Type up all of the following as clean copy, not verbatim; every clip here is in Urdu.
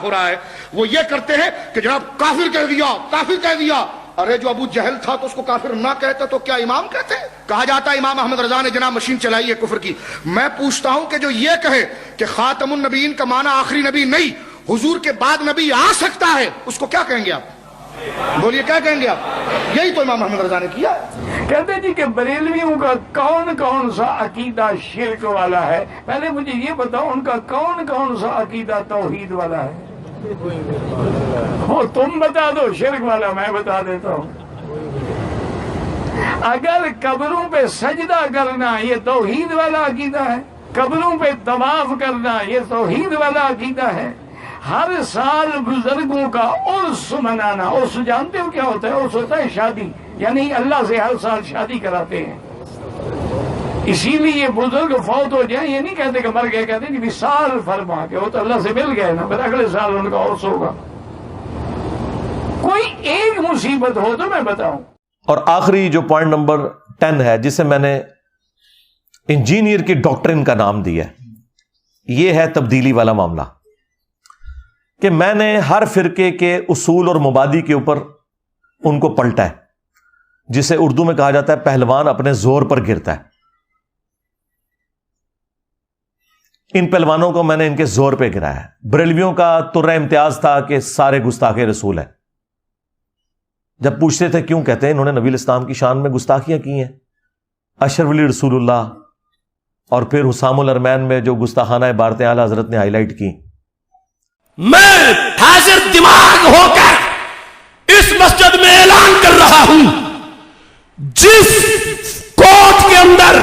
ہو رہا ہے وہ یہ کرتے ہیں کہ جناب کافر کہہ دیا، کافر کہہ دیا. ارے جو ابو جہل تھا تو اس کو کافر نہ کہتے تو کیا امام کہتے؟ کہا جاتا ہے امام احمد رضا نے جناب مشین چلائی ہے کفر کی. میں پوچھتا ہوں کہ جو یہ کہے کہ خاتم النبیین کا معنی آخری نبی نہیں، حضور کے بعد نبی آ سکتا ہے، اس کو کیا کہیں گے آپ؟ بولیے کیا کہیں گے آپ؟ یہی تو امام احمد رضا نے کیا. کہتے جی کہ بریلویوں کا کون کون سا عقیدہ شرک والا ہے؟ پہلے مجھے یہ بتاؤ ان کا کون کون سا عقیدہ توحید والا ہے؟ وہ تم بتا دو، شرک والا میں بتا دیتا ہوں. اگر قبروں پہ سجدہ کرنا یہ توحید والا عقیدہ ہے، قبروں پہ طواف کرنا یہ توحید والا عقیدہ ہے، ہر سال بزرگوں کا عرس منانا، عرس جانتے ہو کیا ہوتا ہے؟ عرس ہوتا ہے شادی، یعنی اللہ سے ہر سال شادی کراتے ہیں. اسی لیے بزرگ فوت ہو جائیں یہ نہیں کہتے کہ مر گئے، کہتے ہیں کہ وصال فرما کے وہ تو اللہ سے مل گئے نا، پھر اگلے سال ان کا عرس ہوگا. کوئی ایک مصیبت ہو تو میں بتاؤں. اور آخری جو پوائنٹ نمبر 10 ہے جسے میں نے انجینئر کی ڈاکٹرن کا نام دیا ہے، یہ ہے تبدیلی والا معاملہ، کہ میں نے ہر فرقے کے اصول اور مبادی کے اوپر ان کو پلٹا ہے، جسے اردو میں کہا جاتا ہے پہلوان اپنے زور پر گرتا ہے. ان پہلوانوں کو میں نے ان کے زور پہ گرایا ہے. بریلویوں کا ترہ امتیاز تھا کہ سارے گستاخ رسول ہیں. جب پوچھتے تھے کیوں، کہتے ہیں انہوں نے نبی الاسلام کی شان میں گستاخیاں کی ہیں، اشرف علی رسول اللہ، اور پھر حسام الارمین میں جو گستاخانہ عبارتیں اعلیٰ حضرت نے ہائی لائٹ کی. میں حاضر دماغ ہو کر اس مسجد میں اعلان کر رہا ہوں، جس کوٹ کے اندر،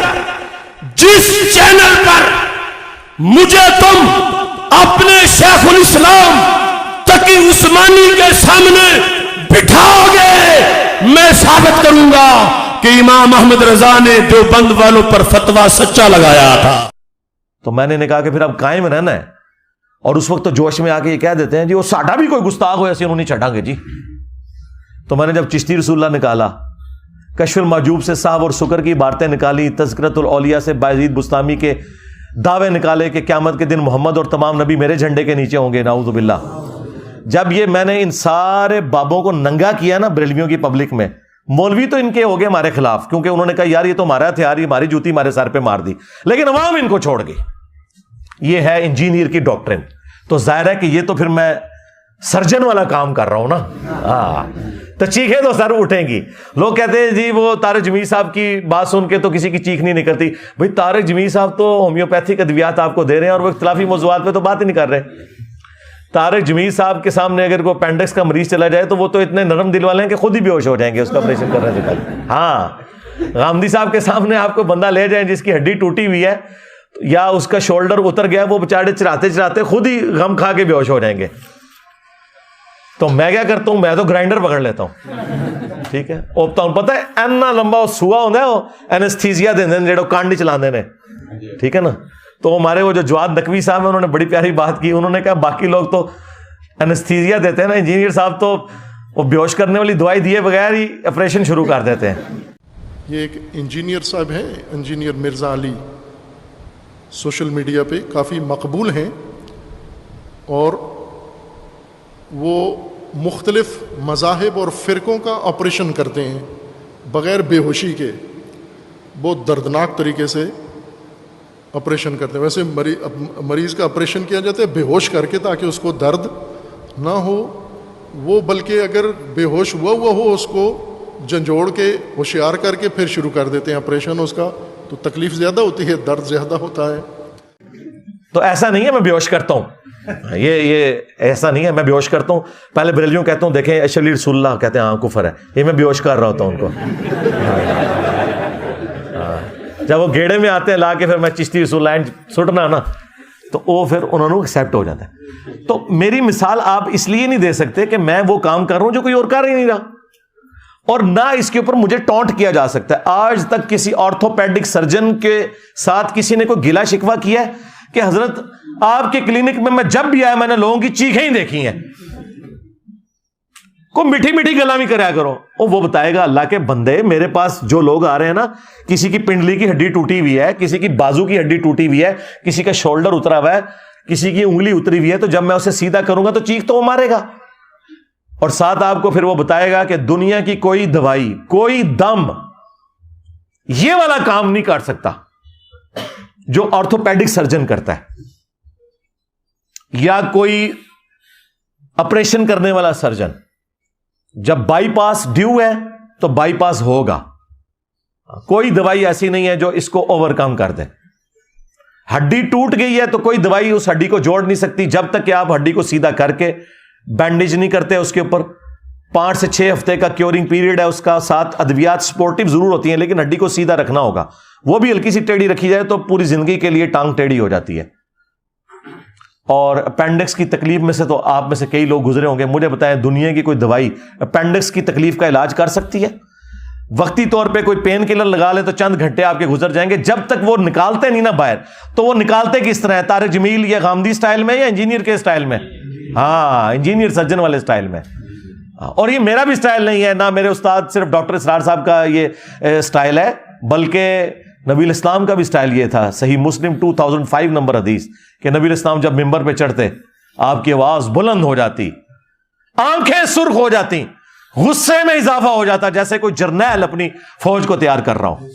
جس چینل پر مجھے تم اپنے شیخ الاسلام تقی عثمانی کے سامنے بٹھاؤ گے، میں ثابت کروں گا کہ امام احمد رضا نے دیوبند والوں پر فتویٰ سچا لگایا تھا. تو میں نے کہا کہ پھر اب قائم رہنا ہے. اور اس وقت تو جوش میں آ کے یہ کہہ دیتے ہیں جی وہ ساڈا بھی کوئی گستاخ ہو ایسے انہوں نہیں چھڑا گے جی. تو میں نے جب چشتی رسول اللہ نکالا، کشف المحجوب سے صاحب اور سکر کی عبارتیں نکالی، تذکرۃ الاولیاء سے بایزید بستامی کے دعوے نکالے کہ قیامت کے دن محمد اور تمام نبی میرے جھنڈے کے نیچے ہوں گے، نعوذ باللہ. جب یہ میں نے ان سارے بابوں کو ننگا کیا نا بریلویوں کی پبلک میں، مولوی تو ان کے ہو گئے ہمارے خلاف، کیونکہ انہوں نے کہا یار یہ تو ہمارا ہتھیار، یہ ہماری جوتی ہمارے سر پہ مار دی، لیکن عوام ان کو چھوڑ گئی. یہ ہے انجینئر کی ڈاکٹرن. تو ظاہر ہے کہ یہ تو پھر میں سرجن والا کام کر رہا ہوں نا. ہاں تو چیخیں تو سر اٹھیں گی. لوگ کہتے ہیں جی وہ طارق جمیل صاحب کی بات سن کے تو کسی کی چیخ نہیں نکلتی. بھائی طارق جمیل صاحب تو ہومیوپیتھک ادویات آپ کو دے رہے ہیں اور وہ اختلافی موضوعات پہ تو بات ہی نہیں کر رہے. طارق جمیل صاحب کے سامنے اگر کوئی اپینڈکس کا مریض چلا جائے تو وہ تو اتنے نرم دل والے ہیں کہ خود ہی بے ہوش ہو جائیں گے اس کا آپریشن کرنے سے پہلے. ہاں غامدی صاحب کے سامنے آپ کو بندہ لے جائیں جس کی ہڈی ٹوٹی ہوئی ہے یا اس کا شولڈر اتر گیا، وہ بیچارے چراتے چراتے خود ہی غم کھا کے بے ہوش ہو جائیں گے. تو میں کیا کرتا ہوں، میں تو گرائنڈر پکڑ لیتا ہوں، ٹھیک ہے، اوپتا ہوں. پتہ ہے اینا لمبا سوا ہوتا ہے وہ اینستھیزیا دے دیں جڑے کانڈ چلاندے نے، ٹھیک ہے نا. تو ہمارے وہ جو جواد نقوی صاحب ہیں انہوں نے بڑی پیاری بات کی. انہوں نے کہا باقی لوگ تو اینستھیزیا دیتے ہیں نا، انجینئر صاحب تو وہ بے ہوش کرنے والی دوائی دیے بغیر ہی آپریشن شروع کر دیتے ہیں. یہ ایک انجینئر صاحب ہیں، انجینئر مرزا علی، سوشل میڈیا پہ کافی مقبول ہیں، اور وہ مختلف مذاہب اور فرقوں کا آپریشن کرتے ہیں بغیر بے ہوشی کے. بہت دردناک طریقے سے آپریشن کرتے ہیں. ویسے مریض کا آپریشن کیا جاتا ہے بے ہوش کر کے تاکہ اس کو درد نہ ہو، وہ بلکہ اگر بے ہوش ہوا ہو اس کو جھنجھوڑ کے ہوشیار کر کے پھر شروع کر دیتے ہیں آپریشن اس کا. تو تکلیف زیادہ ہوتی ہے، درد زیادہ ہوتا ہے. تو ایسا نہیں ہے میں بے ہوش کرتا ہوں، یہ ایسا نہیں ہے میں بے ہوش کرتا ہوں. پہلے بریلویوں کہتا ہوں دیکھیں اشرف علی رسول اللہ کہتے ہیں ہاں کفر ہے، یہ میں بے ہوش کر رہا ہوتا ہوں ان کو. جب وہ گیڑے میں آتے ہیں لا کے پھر میں چشتی رسول اللہ سٹنا نا تو وہ پھر انہوں نے ایکسیپٹ ہو جاتا ہے. تو میری مثال آپ اس لیے نہیں دے سکتے کہ میں وہ کام کر رہا ہوں جو کوئی اور کر ہی نہیں رہا، اور نہ اس کے اوپر مجھے ٹونٹ کیا جا سکتا ہے. آج تک کسی آرتھوپیڈک سرجن کے ساتھ کسی نے کوئی گلا شکوہ کیا ہے کہ حضرت آپ کے کلینک میں جب بھی آیا میں نے لوگوں کی چیخیں ہی دیکھی ہیں. کوئی میٹھی میٹھی گلا بھی کریا کرو. وہ بتائے گا اللہ کے بندے میرے پاس جو لوگ آ رہے ہیں نا، کسی کی پنڈلی کی ہڈی ٹوٹی ہوئی ہے، کسی کی بازو کی ہڈی ٹوٹی ہوئی ہے، کسی کا شولڈر اترا ہوا ہے، کسی کی انگلی اتری ہوئی ہے تو جب میں اسے سیدھا کروں گا تو چیخ تو وہ مارے گا. اور ساتھ آپ کو پھر وہ بتائے گا کہ دنیا کی کوئی دوائی، کوئی دم یہ والا کام نہیں کر سکتا جو آرتھوپیڈک سرجن کرتا ہے، یا کوئی آپریشن کرنے والا سرجن. جب بائی پاس ڈیو ہے تو بائی پاس ہوگا. کوئی دوائی ایسی نہیں ہے جو اس کو اوور کم کر دے. ہڈی ٹوٹ گئی ہے تو کوئی دوائی اس ہڈی کو جوڑ نہیں سکتی جب تک کہ آپ ہڈی کو سیدھا کر کے بینڈیج نہیں کرتے. اس کے اوپر 5 سے 6 ہفتے کا کیورنگ پیریڈ ہے اس کا. ساتھ ادویات سپورٹو ضرور ہوتی ہیں لیکن ہڈی کو سیدھا رکھنا ہوگا. وہ بھی ہلکی سی ٹیڑھی رکھی جائے تو پوری زندگی کے لیے ٹانگ ٹیڑھی ہو جاتی ہے. اور اپینڈکس کی تکلیف میں سے تو آپ میں سے کئی لوگ گزرے ہوں گے. مجھے بتائیں دنیا کی کوئی دوائی اپینڈکس کی تکلیف کا علاج کر سکتی ہے؟ وقتی طور پہ کوئی پین کلر لگا لے تو چند گھنٹے آپ کے گزر جائیں گے. جب تک وہ نکالتے نہیں نا باہر تو وہ نکالتے کس طرح ہے؟ طارق جمیل یا غامدی سٹائل میں یا انجینئر کے سٹائل میں؟ ہاں، انجینئر سرجن والے سٹائل میں. اور یہ میرا بھی سٹائل نہیں ہے، نہ میرے استاد صرف ڈاکٹر اسرار صاحب کا یہ سٹائل ہے، بلکہ نبی الاسلام کا بھی سٹائل یہ تھا. صحیح مسلم 2005 نمبر حدیث کہ نبی الاسلام جب ممبر پہ چڑھتے آپ کی آواز بلند ہو جاتی، آنکھیں سرخ ہو جاتی، غصے میں اضافہ ہو جاتا، جیسے کوئی جرنیل اپنی فوج کو تیار کر رہا ہوں.